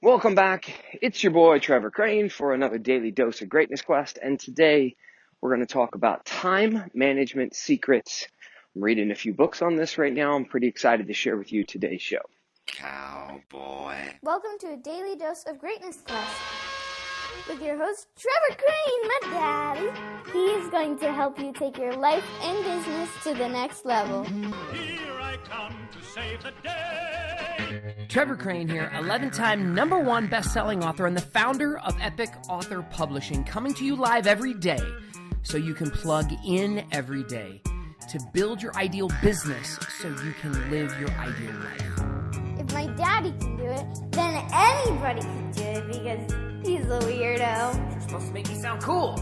Welcome back. It's your boy Trevor Crane for another daily dose of greatness quest, and today we're going to talk about time management secrets. I'm reading a few books on this right now. I'm pretty excited to share with you today's show. Cowboy. Welcome to a daily dose of greatness quest with your host Trevor Crane, my daddy. He is going to help you take your life and business to the next level. Here I come to save the day. Trevor Crane here, 11-time #1 best-selling author and the founder of Epic Author Publishing, coming to you live every day so you can plug in every day to build your ideal business so you can live your ideal life. If my daddy can do it, then anybody can do it because he's a weirdo. You're supposed to make me sound cool.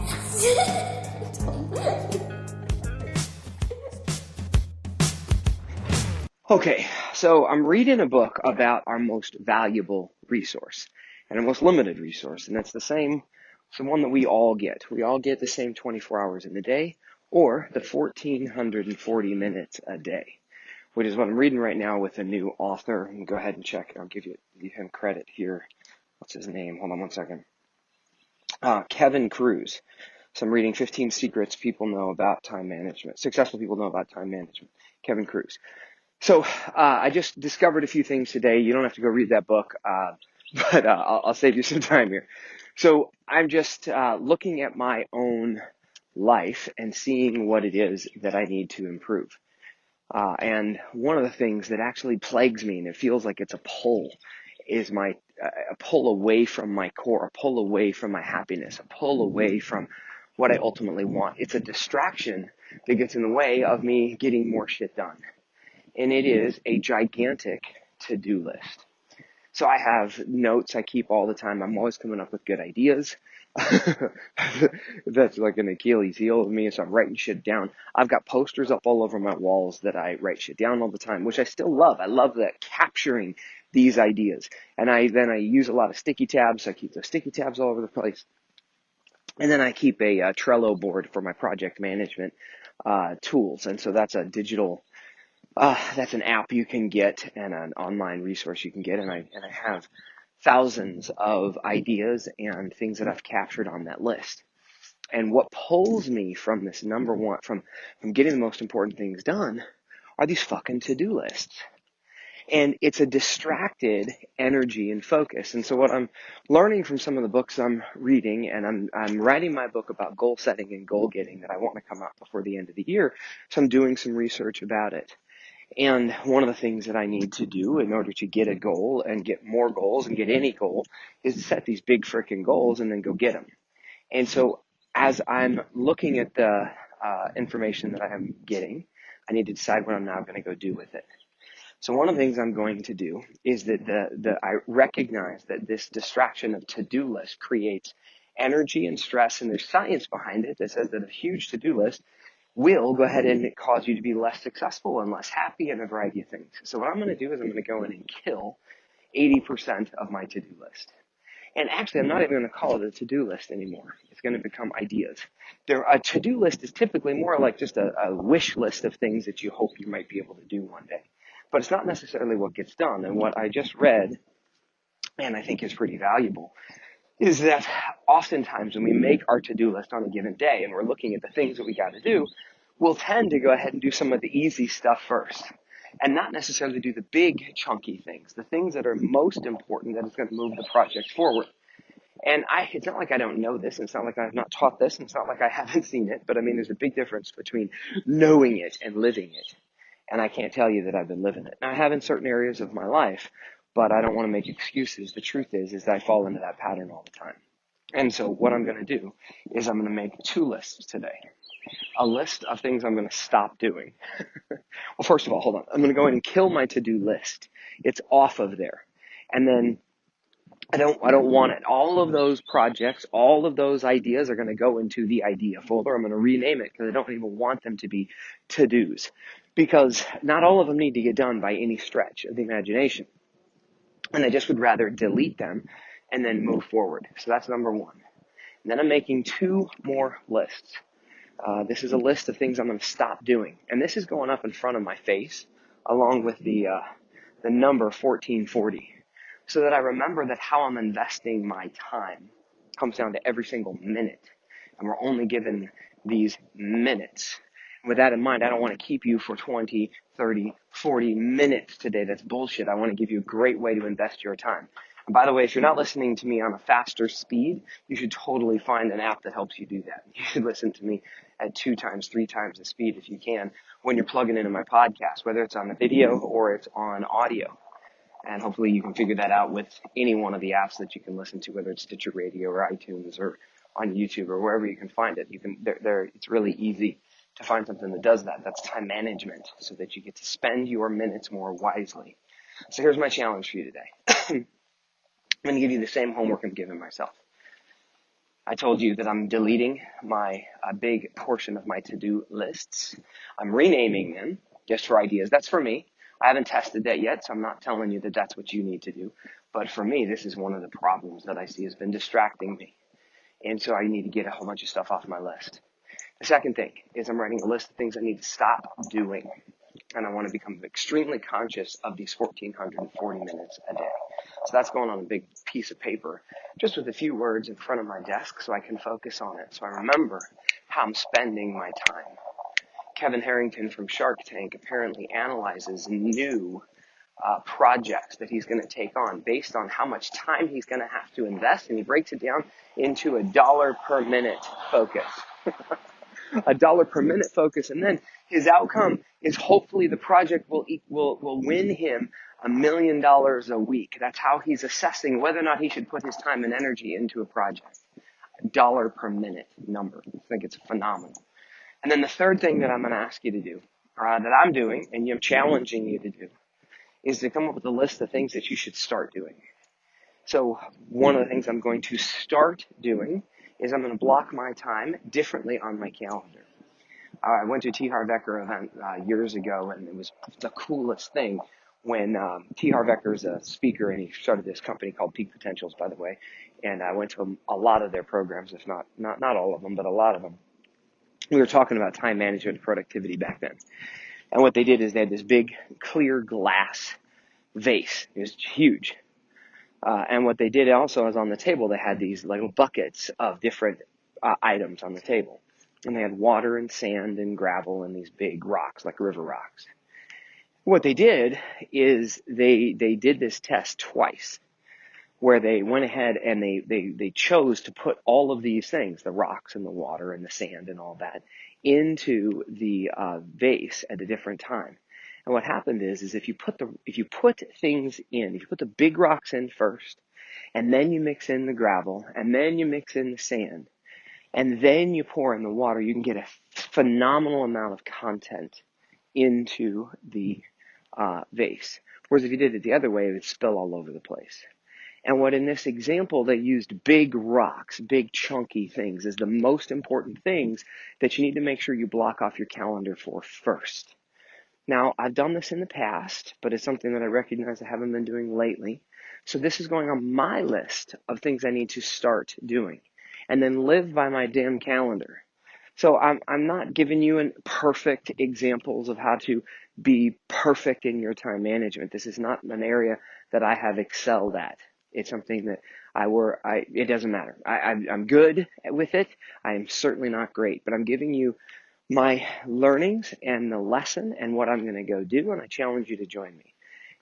Okay, so I'm reading a book about our most valuable resource and our most limited resource, and it's the one that we all get. We all get the same 24 hours in the day or the 1,440 minutes a day, which is what I'm reading right now with a new author. And go ahead and check it. I'll give him credit here. What's his name? Hold on one second. Kevin Cruz. So I'm reading 15 secrets people know about time management. Successful people know about time management. Kevin Cruz. So I just discovered a few things today. You don't have to go read that book, but I'll save you some time here. So I'm just looking at my own life and seeing what it is that I need to improve. And one of the things that actually plagues me, and it feels like it's a pull, is a pull away from my core, a pull away from my happiness, a pull away from what I ultimately want. It's a distraction that gets in the way of me getting more shit done. And it is a gigantic to-do list. So I have notes I keep all the time. I'm always coming up with good ideas. That's like an Achilles heel of me, so I'm writing shit down. I've got posters up all over my walls that I write shit down all the time, which I still love. I love that, capturing these ideas. And I use a lot of sticky tabs. So I keep those sticky tabs all over the place. And then I keep a Trello board for my project management tools. And so that's a digital that's an app you can get and an online resource you can get, and I have thousands of ideas and things that I've captured on that list. And what pulls me from this #1, from getting the most important things done, are these fucking to-do lists. And it's a distracted energy and focus. And so what I'm learning from some of the books I'm reading, and I'm writing my book about goal setting and goal getting that I want to come out before the end of the year, so I'm doing some research about it. And one of the things that I need to do in order to get a goal and get more goals and get any goal is to set these big freaking goals and then go get them. And so as I'm looking at the information that I am getting, I need to decide what I'm now going to go do with it. So one of the things I'm going to do is that I recognize that this distraction of to-do list creates energy and stress, and there's science behind it that says that a huge to-do list will go ahead and cause you to be less successful and less happy and a variety of things. So what I'm going to do is I'm going to go in and kill 80% of my to-do list. And actually, I'm not even going to call it a to-do list anymore. It's going to become ideas. A to-do list is typically more like just a wish list of things that you hope you might be able to do one day. But it's not necessarily what gets done. And what I just read, and I think is pretty valuable, is that oftentimes when we make our to-do list on a given day and we're looking at the things that we got to do, we'll tend to go ahead and do some of the easy stuff first and not necessarily do the big chunky things, the things that are most important that is going to move the project forward. And it's not like I don't know this, and it's not like I've not taught this, and it's not like I haven't seen it, but I mean, there's a big difference between knowing it and living it. And I can't tell you that I've been living it. Now, I have in certain areas of my life, but I don't want to make excuses. The truth is that I fall into that pattern all the time. And so what I'm going to do is I'm going to make 2 lists today. A list of things I'm going to stop doing. Well, first of all, hold on. I'm going to go in and kill my to-do list. It's off of there. And then I don't want it. All of those projects, all of those ideas are going to go into the idea folder. I'm going to rename it because I don't even want them to be to-dos, because not all of them need to get done by any stretch of the imagination. And I just would rather delete them and then move forward. So that's #1. And then I'm making 2 more lists. This is a list of things I'm going to stop doing. And this is going up in front of my face along with the number 1440. so that I remember that how I'm investing my time comes down to every single minute. And we're only given these minutes. With that in mind, I don't want to keep you for 20, 30, 40 minutes today. That's bullshit. I want to give you a great way to invest your time. And by the way, if you're not listening to me on a faster speed, you should totally find an app that helps you do that. You should listen to me at 2 times, 3 times the speed if you can when you're plugging into my podcast, whether it's on the video or it's on audio. And hopefully you can figure that out with any one of the apps that you can listen to, whether it's Stitcher Radio or iTunes or on YouTube or wherever you can find it. It's really easy to find something that does that. That's time management, so that you get to spend your minutes more wisely. So here's my challenge for you today. I'm going to give you the same homework I'm giving myself. I told you that I'm deleting a big portion of my to-do lists. I'm renaming them just for ideas. That's for me. I haven't tested that yet, so I'm not telling you that that's what you need to do. But for me, this is one of the problems that I see has been distracting me. And so I need to get a whole bunch of stuff off my list. The second thing is I'm writing a list of things I need to stop doing. And I want to become extremely conscious of these 1,440 minutes a day. So that's going on a big piece of paper, just with a few words in front of my desk so I can focus on it. So I remember how I'm spending my time. Kevin Harrington from Shark Tank apparently analyzes new projects that he's going to take on based on how much time he's going to have to invest, and he breaks it down into a dollar per minute focus. A dollar per minute focus, and then his outcome is hopefully the project will win him $1 million a week. That's how he's assessing whether or not he should put his time and energy into a project. A dollar per minute number. I think it's phenomenal. And then the third thing that I'm going to ask you to do, that I'm doing, and I'm challenging you to do, is to come up with a list of things that you should start doing. So one of the things I'm going to start doing is I'm going to block my time differently on my calendar. I went to a T. Harv Eker event years ago, and it was the coolest thing when T. Harv Eker is a speaker, and he started this company called Peak Potentials, by the way, and I went to a lot of their programs, if not all of them, but a lot of them. We were talking about time management and productivity back then. And what they did is they had this big clear glass vase. It was huge. And what they did also is on the table, they had these little buckets of different items on the table. And they had water and sand and gravel and these big rocks, like river rocks. What they did is they did this test twice, where they went ahead and they chose to put all of these things, the rocks and the water and the sand and all that, into the vase at a different time. And what happened is if you put things in, if you put the big rocks in first, and then you mix in the gravel, and then you mix in the sand, and then you pour in the water, you can get a phenomenal amount of content into the vase. Whereas if you did it the other way, it would spill all over the place. And what in this example, they used big rocks, big chunky things as the most important things that you need to make sure you block off your calendar for first. Now, I've done this in the past, but it's something that I recognize I haven't been doing lately. So this is going on my list of things I need to start doing and then live by my damn calendar. So I'm not giving you perfect examples of how to be perfect in your time management. This is not an area that I have excelled at. It's something that it doesn't matter. I'm good with it. I am certainly not great, but I'm giving you my learnings and the lesson and what I'm going to go do, and I challenge you to join me.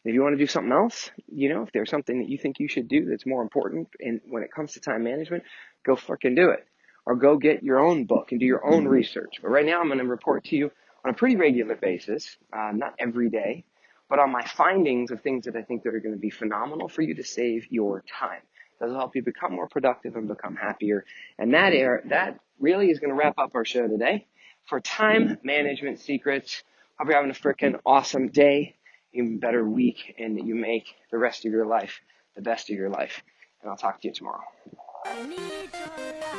If you want to do something else, if there's something that you think you should do that's more important when it comes to time management, go frickin' do it. Or go get your own book and do your own research. But right now I'm going to report to you on a pretty regular basis, not every day, but on my findings of things that I think that are going to be phenomenal for you to save your time. That'll help you become more productive and become happier. And that really is going to wrap up our show today. For Time Management Secrets, hope you're having a freaking awesome day, even better week, and that you make the rest of your life the best of your life. And I'll talk to you tomorrow.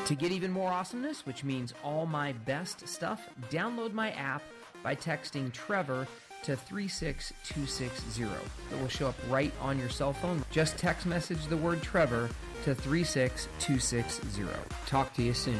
To get even more awesomeness, which means all my best stuff, download my app by texting Trevor to 36260. It will show up right on your cell phone. Just text message the word Trevor to 36260. Talk to you soon.